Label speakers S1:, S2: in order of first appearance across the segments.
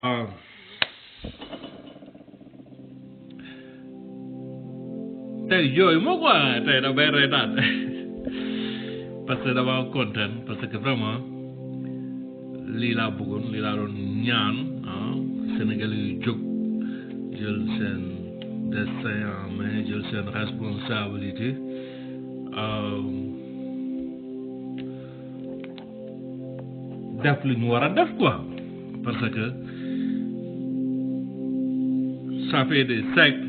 S1: Ah, tey jooy moo quoi tey damay reetaan parce que dama kontaan parce que vraiment lii laa bëggoon lii laa doon ñaan Sénégal yu jóg jël seen destin en main jël seen responsabilité def li ñu war a def quoi parce que ça fait des siècles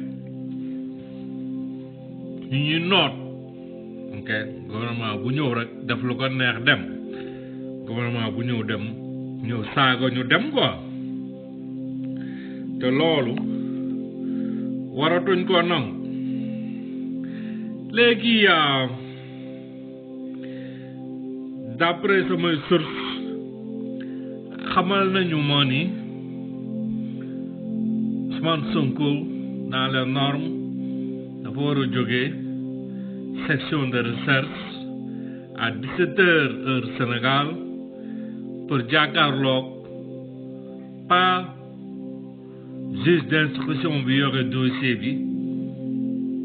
S1: ñu ñuy noot ok gouvernement bu ñëw rek def lu ko neex dem gouvernement bu ñëw dem ñëw saaga ñu dem quoi te loolu waratuñ ko nangu léegi d'après samay source xamal nañu moo ni Ousmane Sonko dans les normes dafa war a jógee section de recherche à 17h heure Sénégal pour jàkkaarloog pas juge d'instruction bi yore dossier bi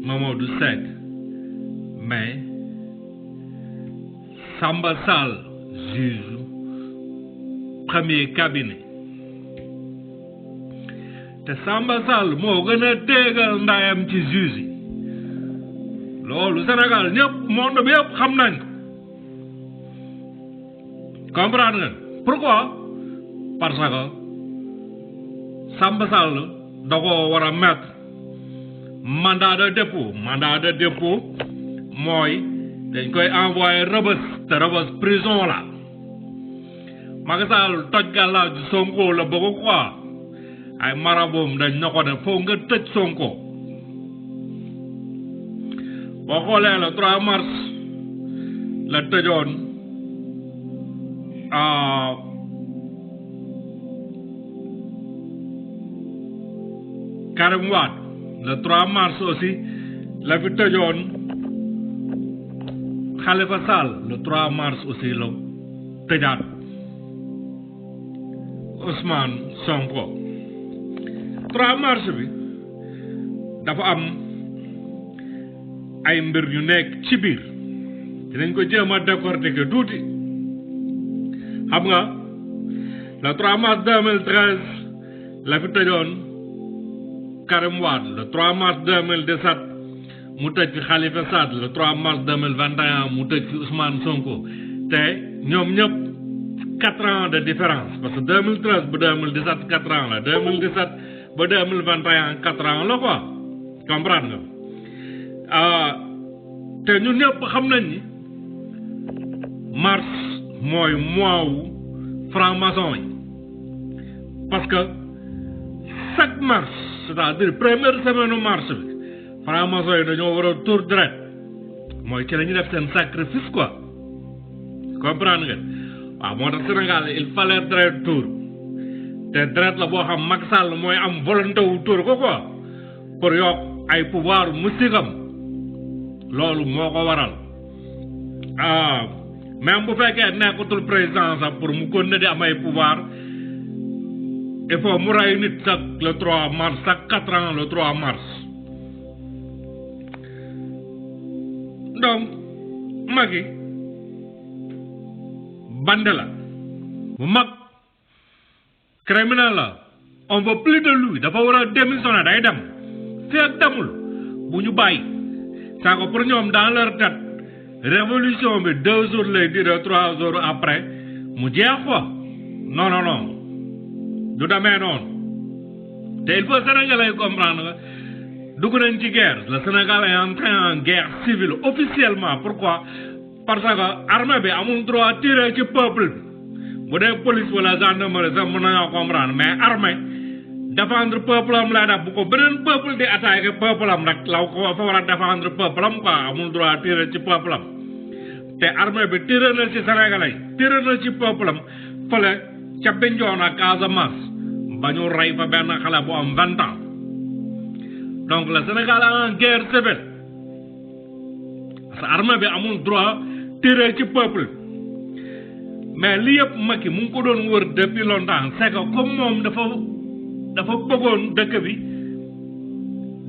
S1: Mamadou Seck mais Samba Sall juge premier cabinet te Samba Sall moo gën a téegal ndayam ci juge yi loolu Sénégal ñëpp monde bi yëpp xam nañ comprendre nga pourquoi parce que Samba Sall da ko war a mettre mandat de dépôt mooy dañ koy envoyé Rebeuss te Rebeuss prison la Macky Sall toj gàllaa ji Sonko la bëgg quoi ay maraboom dañ na ko def foo nga tëj Sonko boo xoolee le 3 mars la tëjoon Karim Wade le 3 mars aussi la fi tëjoon Khalifa Sall le 3 mars aussi la tëjaat Ousmane Sonko 3 mars bi dafa am ay mbir yu nekk ci biir dinañ ko jéem a décortiquer tuuti xam nga le 3 mars 2013 la fi tëjoon Karim Wade le 3 mars 2017 mu tëj fi Khalifa Sall le 3 mars 2021 mu tëj fi Ousmane Sonko te ñoom ñëpp 4 ans de différence parce que 2013 ba 2017 4 ans la 2017 ba 2021 4 ans la quoi comprendre nga te ñun ñëpp xam nañ ni mars mooy mois wu franc-maçon yi parce que chaque mars c'est-à-dire première semaine u mars bi franc-maçon yi dañoo war a tour deret mooy ci la ñu def seen sacrifice quoi comprendre nga waaw moo tax Sénégal il fallait deret tour te deret la boo xam Macky Sall mooy am volonté wu tour ko quoi pour yokk ay pouvoir mystique am loolu moo ko waral même bu fekkee nekkatul président sax pour mu continuer di am ay pouvoir il faut mu rey nit chaque le 3 mars chaque 4 ans le 3 mars donc Macky bande la bu mag criminel la on veut plus de lui dafa war a démissionner day dem fii ak demul bu ñu bàyyi saa ko pour ñoom dans leur tête révolution bi 2 jours lay dire 3 jours après mu jeex quoi non du demee noonu te il faut Sénégalais comprendre que dugg nañ ci guerre le Sénégal est entré en guerre civile officiellement pourquoi parce que armée bi amul droit tirer ci peuple bi bu dee police wala gendarmerie sax mën nañoo comprendre mais armée défendre peuple am lay def bu ko beneen peuple di attaquer peuple am rek law ko fa war a défendre peuple am quoi amul droit tirer ci peuple am te armée bi tirer na ci Sénégalais tirer na ci peuple am fële ca Bignona ak Casamance ba ñu rey fa benn xale bu am 20 ans donc le Sénégal est en guerre civile parce que armée bi amul droit tirer ci peuple mais li yëpp Macky mu ngi ko doon wër depuis longtemps c'est que comme moom dafa dafa bëggoon dëkk bi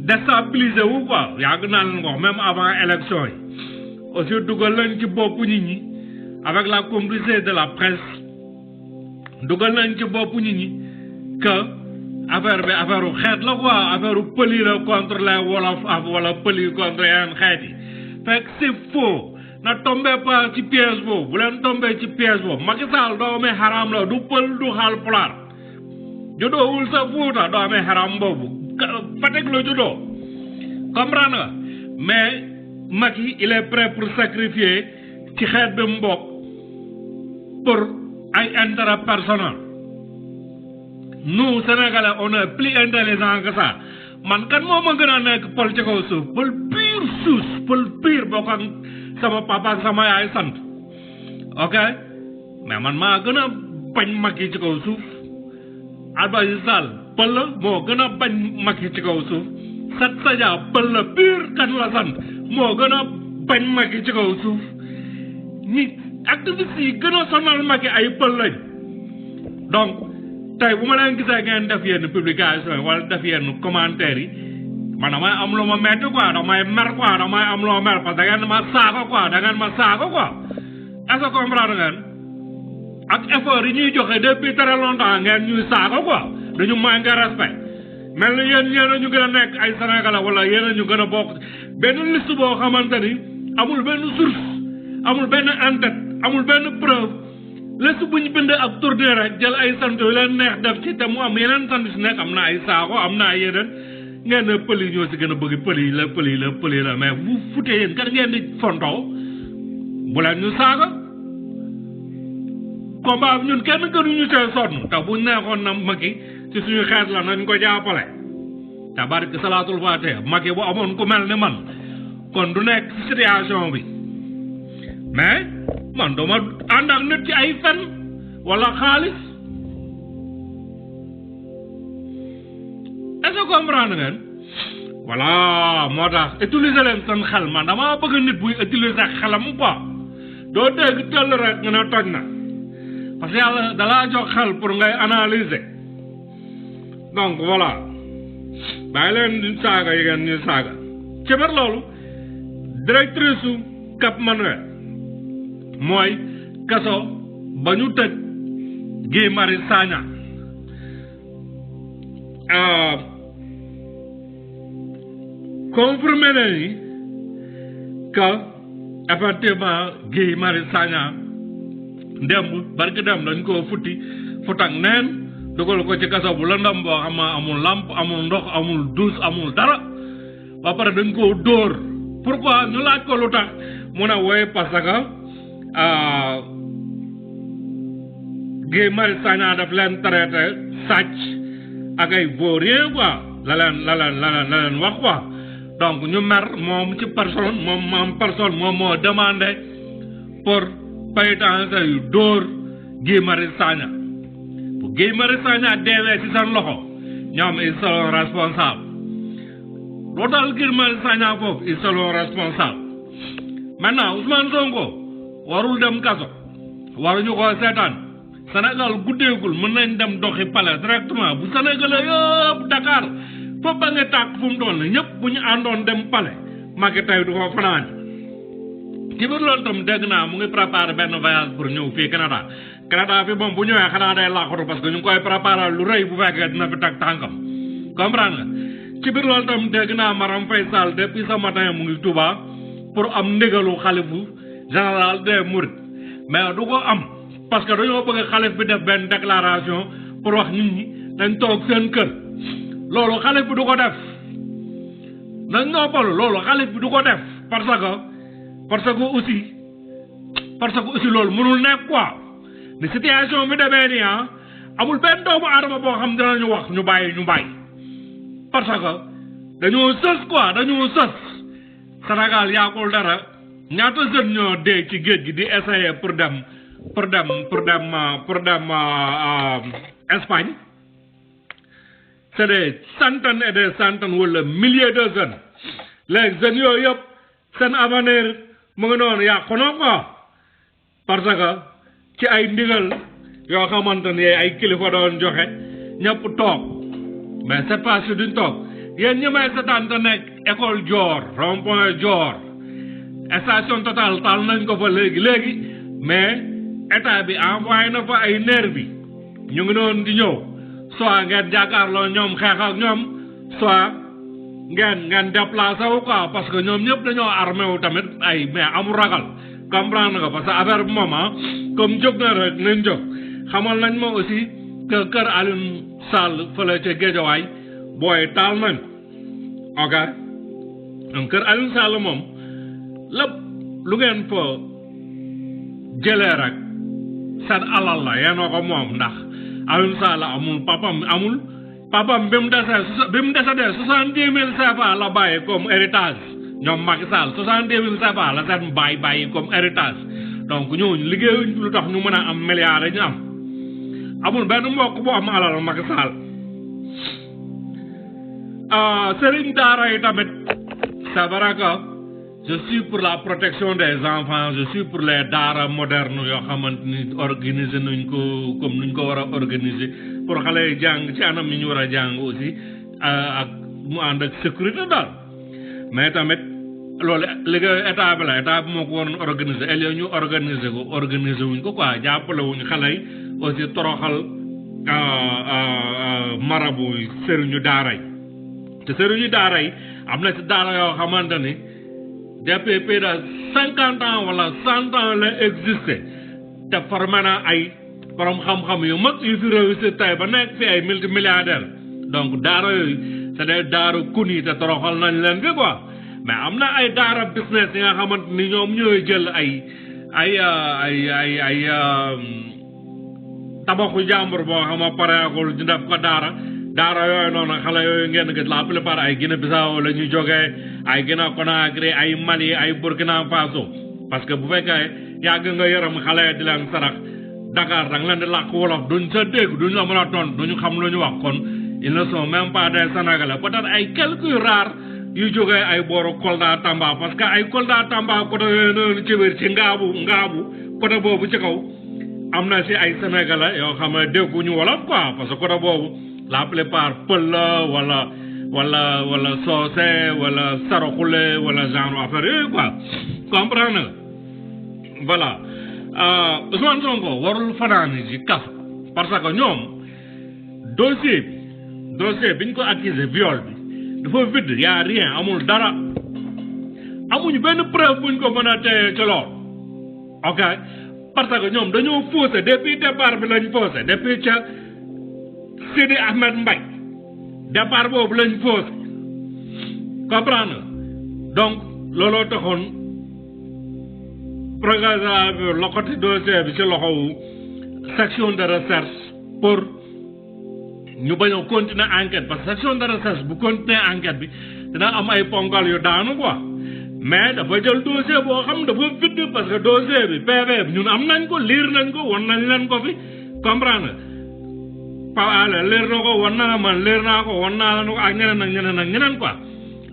S1: déstabiliser wu quoi yàgg naa leen ko même avant élection yi aussi dugal nañ ci boppu nit ñi avec la complicité de la presse dugal nañ ci boppu nit ñi que affaire bi affaire u xeet la quoi affaire u pël yi la contre les wolof wala pël yi contre yeneen xeet yi fekk c'est faux na tombé pas ci piège boobu bu leen tombé ci piège boobu Macky Sall doomi xaram la du pël du Haalpulaar judoowul sa Fuuta doomi xaram boobu Fatick la judoo comprendre nga mais Macky il est prêt pour sacrifier ci xeet bi mu bokk pour ay intérêt personnel nous Sénégalais on est plus intelligent que ça man kan moo ma gën a nekk pël ci kaw suuf pël pur suus pël pur bokk ak sama papa ak sama yaay sant ok mais man maa gën a bañ Macky ci kaw suuf Alba Sall pël la moo gën a bañ Macky ci kaw suuf Sat Sadia pël la pur kan la sant moo gën a bañ Macky ci kaw suuf ñi activistes yi gën a sonal Macky ay pël lañ donc tey bu ma leen gisee ngeen def yenn publication yi wala def yenn commentaires yi man damay am lu ma metti quoi damay mer quoi damay am lu ma mer parce que da ngeen ma saaga quoi da ngeen ma saaga quoi est-ce que comprendre ngeen ak effort yi ñuy joxe depuis très longtemps ngeen ñuy saaga quoi dañu manqué respect mel ni yéen a ñu gën a nekk ay Sénégalais wala yéen a ñu gën a bokk benn liste boo xamante ni amul benn source amul benn en-tête amul benn preuve liste bu ñu bind ak tourné rek jël ay sant yu leen neex def ci te mu am yeneen sant si nekk am na ay saako am na ay yeneen ngeen ne pël yi ñoo si gën a bëgg pël yi la mais bu futee yéen kat ngeen di fontoo bu leen ñu saaga combat bi ñun kenn gënuñu see sonn te buñ neexoon na Macky ci suñu xeet la nañ ko jàppale te barke salaatul faatiha Macky bu amoon ku mel ni man kon du nekk ci situation bi mais man dama ànd ak nit ci ay fen wala xaalis est-ce que comprendre ngeen voilà moo tax utiliser leen seen xel man dama bëgg nit buy utiliser xelam quoi doo dégg tëll rek nga ne toj na parce que yàlla dalaa jox xel pour ngay analyser donc voilà bàyyi leen di saaga yi ngeen ñuy saaga ci biir loolu directrice su Cap Manuel mooy kaso ba ñu tëj Guy Marius Sagna confirmé na ni que effectivement Guy Marius Sagna démb barki dem dañ ko futtak neen dugal ko ci kaso bu lëndam boo xam amul lamp amul ndox amul douche amul dara ba pare dañ ko dóor pourquoi ñu laaj ko lu tax mu ne woy parce que Guy Marius Sagna daf leen traité sàcc ak ay vaurien quoi la leen wax quoi donc ñu mer moom ci personne moom moo demandé pour pénitentiaire yu dóor Guy Marius Sagna bu Guy Marius Sagna deewee ci seen loxo ñoom ils seront responsables loo dal Guy Marius Sagna foofu ils seront responsables maintenant Ousmane Sonko warul dem kaso waruñu ko seetaan Sénégal guddeegul mën nañ dem doxi palais directement bu Sénégal yëpp Dakar foofu ba nga tàkk fu mu doon ne ñëpp bu ñu àndoon dem palais Macky tey du fa fanaan ci biir loolu tam dégg naa mu ngi préparé benn voyage pour ñëw fii Canada fi moom bu ñëwee xanaa day laaxatu parce que ñu ngi koy préparé lu rëy bu fekkee dina fi tag tànkam comprendre nga ci biir loolu tam dégg naa Marème Faye Sall depuis ce matin mu ngi Touba pour am ndigalu xalifu général des Mourides mais du ko am parce que dañoo bëgg xalif bi def benn déclaration pour wax nit ñi dañ toog seen kër loolu xalif bi du ko def nañ noppalu loolu xalif bi du ko def parce que aussi loolu mënul nekk quoi ni situation bi demee nii amul benn doomu aadama boo xam dinañu wax ñu bàyyi parce que dañoo sës quoi dañoo sës Sénégal yaakul dara ñaata jeunes ñoo dee ci géej gi di essayer pour dem Espagne c'est des centaines et des centaines wala milliers de jeunes les jeunes yooyu yëpp seen avenir mu ngi noonu yàqu na quoi parce que ci ay ndigal yoo xamante ni ay kilifa doon joxe ñëpp toog mais c'est pas si duñ toog yéen ñi may seetaan te nekk école Dior rond-point Dior station Total taal nañ ko fa léegi mais état bi envoyé na fa ay nervi ñu ngi noonu di ñëw soit ngeen jàkkaarloo ñoom xeex ak ñoom soit ngeen déplacé wu quoi parce que ñoom ñëpp dañoo armé wu tamit ay mais amul ragal comprendre nga parce que affaire bi moom comme jóg na rek nañ jóg xamal nañ ma aussi que kër Alioune Sall fële ca Géejawaay booy taal nañ ok donc kër Alioune Sall moom lépp lu ngeen fa jëlee rek seen alal la yéen ko moom ndax Alioune Sall amul papam bi mu desee 70,000 CFA la bàyyi comme héritage ñoom Macky Sall 70,000 CFA la seen bàyyi comme héritage donc ñooñu liggéeyuñ lu tax ñu mën a am milliards yi ñu am amul benn mbokk bu am alal Macky Sall sëriñ daara yi tamit c'est vrai que je suis pour la protection des enfants je suis pour les daara modernes yoo xamante ni organiser nañ ko comme nuñ ko war a organiser pour xale yi jàng ci anam yi ñu war a jàng aussi ak mu ànd ak sécurité daal mais tamit loolu liggéey état bi la état bi moo ko waroon organiser el ñu organiser wuñ ko quoi jàppale wuñ xale yi aussi toroxal marabu sëriñu daara yi te sëriñu daara yi am na ci daara yoo xamante ni depuis plus de 50 ans wala 100 ans la existé te formé na ay borom xam-xam yu mag yu fi réussir tey ba nekk fi ay multimilliardaires donc daara yooyu c'est des daara kun yi te toroxal nañ leen fi quoi mais am na ay daara business yi nga xamante ni ñoom ñooy jël ay tabaxu jàmbur boo xam a pareegul ñu def ko daara yooyu noonu xale yooyu ngeen gis la plupart ay Guinée Bissau la ñuy jógee ay Guinée Conakry ay Mali ay Burkina Faso parce que bu fekkee yàgg nga yërëm xale di leen sarax Dakar danga leen di làkk wolof duñ sa dégg duñ la mën a tontu duñu xam lu ñu wax kon ils ne sont même pas des Sénégalais peut-être ay quelques rares yu jógee ay booru Kolda Tamba parce que ay Kolda Tamba côté yooyu noonu ci biir ci ngaabu côté boobu ci kaw am na si ay Sénégalais yoo xam ne dégguñu wolof quoi parce que côté boobu la plupart pël la wala soose wala saraxule wala genre affaire yooyu quoi comprendre nga voilà Ousmane Sonko warul fanaani ci kaf parce que ñoom dossier biñ ko accusé viol bi dafa vide y a rien amul dara amuñu benn preuve buñ ko mën a téye ci lool ok parce que ñoom dañoo faussé depuis départ bi lañ faussé depuis ca Sidi Ahmed Mbaye départ boobu lañ faussé comprendre donc looloo taxoon programme bi loxoti dossier bi ci loxowu section de recherche pour ñu bañ a continuer enquête parce que section de recherche bu continuer enquête bi dina am ay ponkal yu daanu quoi mais dafa jël dossier boo xam dafa vide parce que dossier bi PV bi ñun am nañ ko liir nañ ko wan nañ leen ko fi comprendre Pawale leer na ko wan naa man leer naa ko wan naa la ko ak ñeneen quoi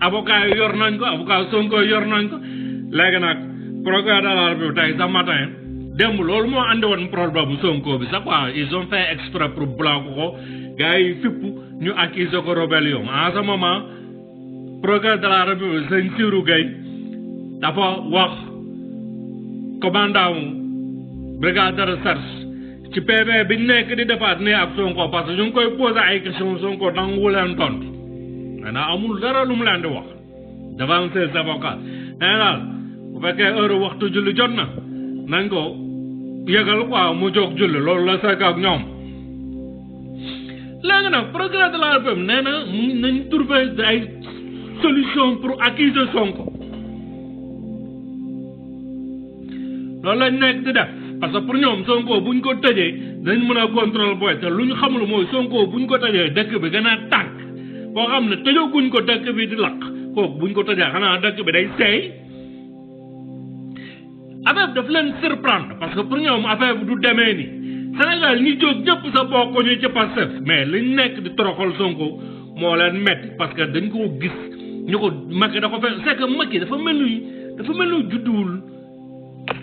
S1: avocat yi yor nañ ko avocat Sonko yor nañ ko léegi nag procureur de la République tey ce matin démb loolu moo andi woon problème bu Sonko bi sax quoi ils ont fait exprès pour bloquer ko gars yi fipp ñu accuser ko rébellion en ce moment procureur de la République sëñ Sirou Gueye dafa wax commandant brigade de recherche ci PV bi ñu nekk di defaat ne ak Sonko parce que ñu ngi koy poser ay questions Sonko nangu leen tontu maintenant amul dara lu mu leen di wax devant ses avocats nee daal bu fekkee heure waxtu julli jot na nañ ko yëgal quoi mu jóg julli loolu la sekk ak ñoom léegi nag procureur de la République nee na nañ trouver ay solution pour accuser Sonko loolu lañ nekk di def parce que pour ñoom Sonko buñ ko tëjee dañ mën a contrôle booy te lu ñu xamul mooy Sonko buñ ko tëjee dëkk bi gën a tànk boo xam ne tëjaguñ ko dëkk bi di lakk kooku buñ ko tëjee xanaa dëkk bi day seey affaire bi daf leen surprendre parce que pour ñoom affaire bi du demee ni Sénégal ñi jóg ñëpp sa bokk ñu ci Pastef mais liñ nekk di toroxal Sonko moo leen metti parce que dañ koo gis ñu ko Macky da ko fekk c'est que Macky dafa mel ni judduwul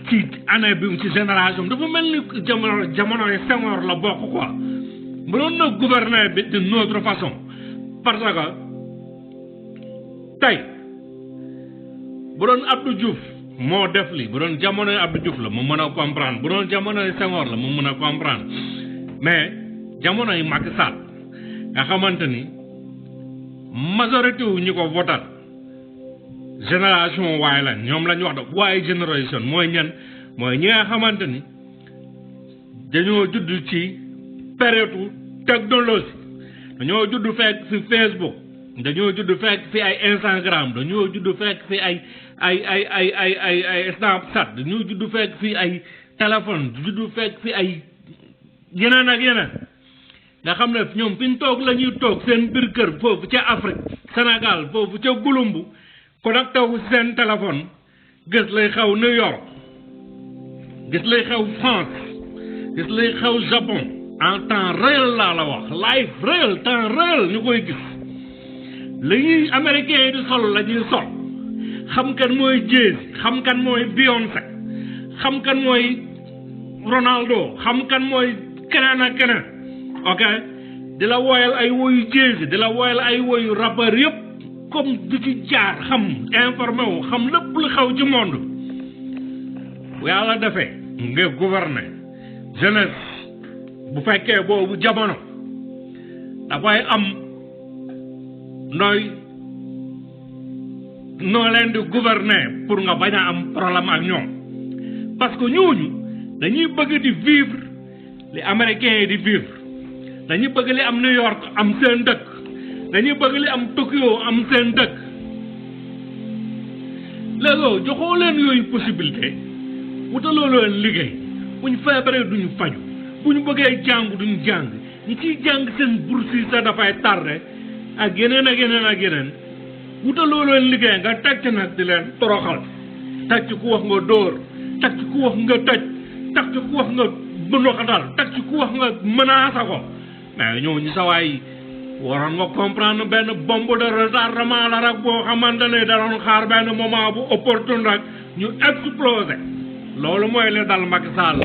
S1: ci année bi ci génération dafa mel ni jamono Senghor la bokk quoi mënoon na gouverner bi d'une autre façon parce que tey bu doon Abdou Diouf moo def li bu doon jamonoy Abdou Diouf la mu mën a comprendre bu doon jamonoy Senghor la mu mën a comprendre mais jamonoy Macky Sall nga xamante ni majorité wu ñu ko votal génération waaye la ñoom la ñu wax de waaye génération mooy ñan mooy ñi nga xamante ni dañoo judd ci période technologie dañoo judd fekk fi Facebook dañoo judd fekk fi ay Instagram dañoo judd fekk fi ay Snapchat dañoo judd fekk fi ay téléphone judd fekk fi ay yeneen ak yeneen nga xam ne ñoom fi ñu toog la ñuy toog seen biir kër foofu ca Afrique Sénégal foofu ca Gulumbu connecté wu seen téléphone gis lay xew New York gis lay xew France gis lay xew Japon en temps réel laa la wax live réel temps réel ñu koy gis la ñuy américain yi di sol la ñuy sol xam kan mooy Jay-Z xam kan mooy Beyoncé xam kan mooy Ronaldo xam kan mooy keneen ak keneen ok di la woyal ay woyu Jay-Z di la woyal ay woyu rappeur yëpp comme di ci jaar xam informé wu xam lépp lu xew ci monde bu yàlla defee nga gouverner jeunesse bu fekkee boobu jamono dafay am noo leen di gouverner pour nga bañ a am problème ak ñoom parce que ñooñu dañuy bëgg di vivre li américains yi di vivre dañuy bëgg li am New York am seen dëkk dañuy bëgg li am Tokyo am seen dëkk léegi joxoo leen yooyu possibilité wutaloo leen liggéey bu ñu feebaree duñu faju bu ñu bëggee jàng duñu jàng ñi ciy jàng seen bourse yi sax dafay tardé ak yeneen ak yeneen ak yeneen wutaloo leen liggéey nga teg ci nag di leen toroxal teg ci ku wax nga dóor teg ci ku wax nga tëj teg ci ku wax nga bëndoxatal teg ci ku wax nga menacé ko mais ñooñu sa waay waroon nga comprendre benn bombe de retardement la rek boo xamante ne da doon xaar benn moment bu opportune rek ñu explosé loolu mooy li dal Macky Sall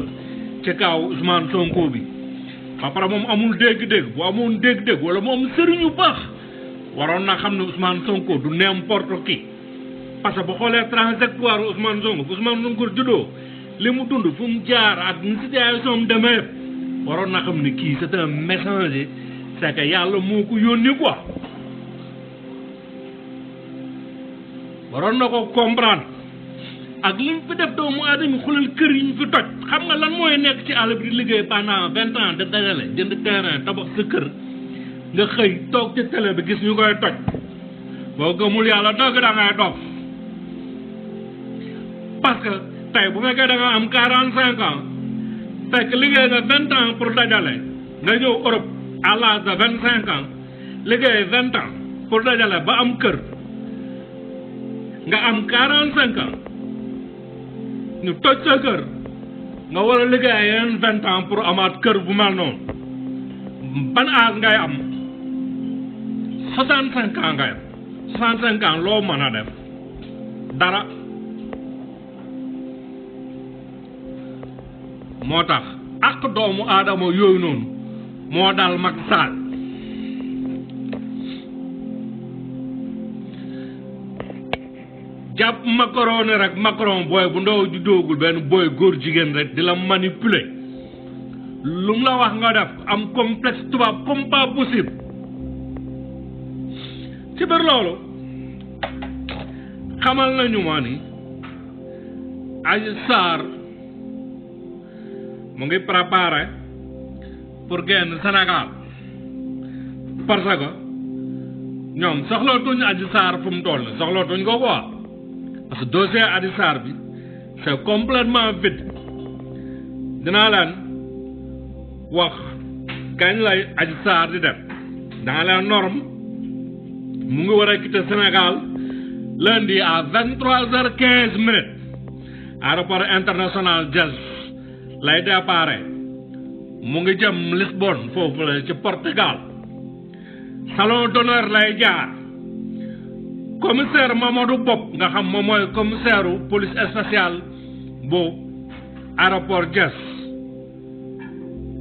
S1: ci kaw Ousmane Sonko bi ba pare moom amul dégg-dégg bu amoon dégg-dégg wala mu am sëriñ yu baax waroon na xam ne Ousmane Sonko du n'importe qui parce que bu xoolee trajectoire Ousmane Sonko juddoo li mu dund fu mu jaar ak ni situation am demee waroon na xam ne kii c'est un messager c'est que yàlla moo ko yónni quoi waroon na ko comprendre ak li ñu fi def doomu aadama xoolal kër yi ñu fi toj xam nga lan mooy nekk ci àll bi di liggéey pendant 20 ans de dajale jënd terrain tabax sa kër nga xëy toog ci télé bi gis ñu koy toj boo gëmul yàlla dëgg da ngay dof parce que tey bu fekkee da nga am 45 ans fekk liggéey nga 20 ans pour dajale nga ñëw Europe à l'âge de 25 ans liggéey 20 ans pour dajale ba am kër nga am 45 ans ñu toj sa kër nga war a liggéey yeneen 20 ans pour amaat kër bu mel noonu ban âge ngay am 65 ans ngay am 65 ans loo mën a def dara moo tax ak doomu aadama yooyu noonu moo dal Macky Sall jàpp Macron ne rek Macron booy bu ndaw ju doogul benn booy góor jigéen rek di la manipuler lu mu la wax nga def am complexe tubaab comme pas possible ci biir loolu xamal nañu ma ni Adji Sarr mu ngi préparé pour génn Sénégal parce que ñoom soxlootuñ Adji Sarr fu mu toll soxlootuñ ko quoi parce que dossier Adji Sarr bi c'est complètement vide dinaa leen wax kañ lay Adji Sarr di dem dans les normes mu ngi war a quitter Sénégal lundi à 23h15 aéroport international Diass lay déparé mu ngi jëm Lisbonne foofu la ci Portugal salon d'honneur lay jaar commissaire Mamadou Bopp nga xam moom mooy commissaire police spéciale bu aéroport Diass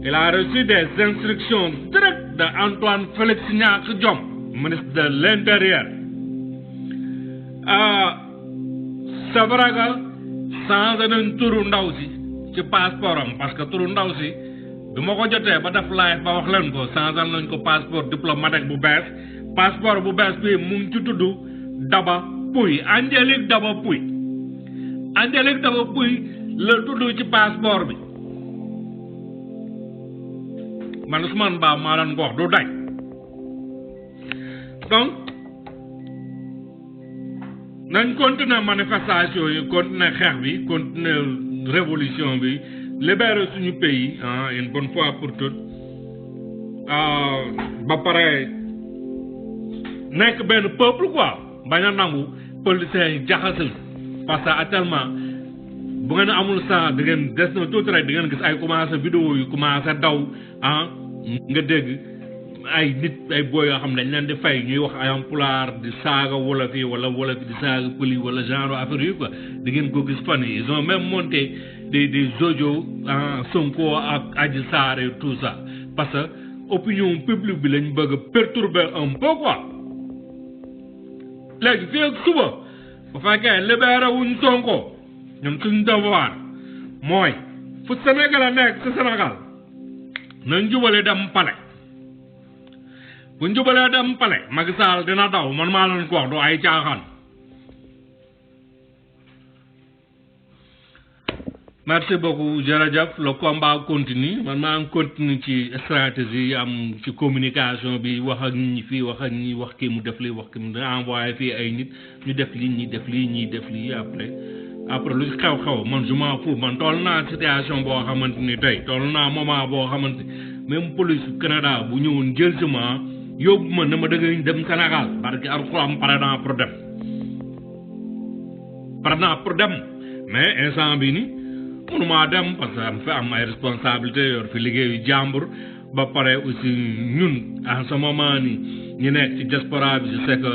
S1: il a reçu des instructions directes de Antoine Félix Niack Diome ministre de l'intérieur c'est vrai que changé nañ turu ndaw si ci passeport am parce que turu ndaw si bi ma ko jotee ba def live ba wax leen ko changé nañ ko passeport diplomatique bu bees passeport bu bees bi mu ngi ci tudd Daba Pouye Angélique Daba Pouye la tudd ci passeport bi man Ousmane Ba maa leen ko wax du dañ donc nañ continuer manifestation yi continuer xeex bi continuer révolution bi libérer suñu pays une bonne fois pour toutes ba pare nekk benn peuple quoi bañ a nangu politiciens yi jaxasal parce que actuellement bu ngeen amul saa da ngeen des na tuuti rek da ngeen gis ay commencé vidéo yu commencé daw nga dégg ay nit ay boy yoo xam ne dañ leen di fay ñuy wax ay pulaar di saaga wolof yi wala wolof di saaga pël yi wala genre affaire yi quoi da ngeen ko gis fan yi ils ont même monté des audios Sonko ak Adji Sarr et tout ça parce que opinion publique bi lañ bëgg a perturber un peu quoi léegi fii ak suba bu fekkee libéré wuñ Sonko ñun suñ devoir mooy fu Sénégal a nekk ci Sénégal nañ jubale dem palais bu njubalee dem palais Macky Sall dina daw man maa leen ko wax du ay caaxaan merci beaucoup jërëjëf le combat continue man maa ngi continue ci stratégie am ci communication bi wax ak nit ñi fii wax ak ñi wax kii mu def lii wax kii mu envoyé fii ay nit ñu def lii ñi def lii ñi def lii après lu xew-xew man je m'en fous man toll naa situation boo xamante ni tey toll naa moment boo xamante même police Canada bu ñëwoon jël si ma yóbbu ma ne ma dëgg dem Sénégal parce que Alxuraan pare naa pour dem mais instant bi ni mënumaa dem parce que am fa am ay responsabilité yor fi liggéeyu jàmbur ba pare aussi ñun en ce moment ni ñu nekk ci diaspora bi je sais que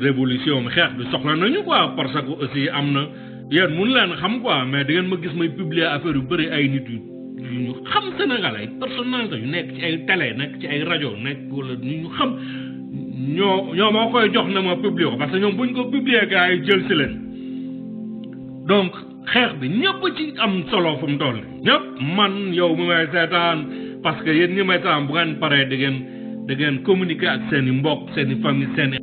S1: révolution bi xeex bi soxla nañu quoi parce que aussi am na yéen mun leen xam quoi mais da ngeen ma gis may publier affaire yu bëri ay nit yu ñu xam Sénégal ay personnalité yu nekk ci ay télé nekk ci ay rajo nekk wala ñu xam ñoo moo koy jox na ma publier ko parce que ñoom buñ ko publier gars yi jël si leen donc xeex bi ñëpp ci am solo fu mu toll ñëpp man yow mi may seetaan parce que yéen ñi may seetaan bu ngeen paree da ngeen communiquer ak seen i mbokk seen i famille seen i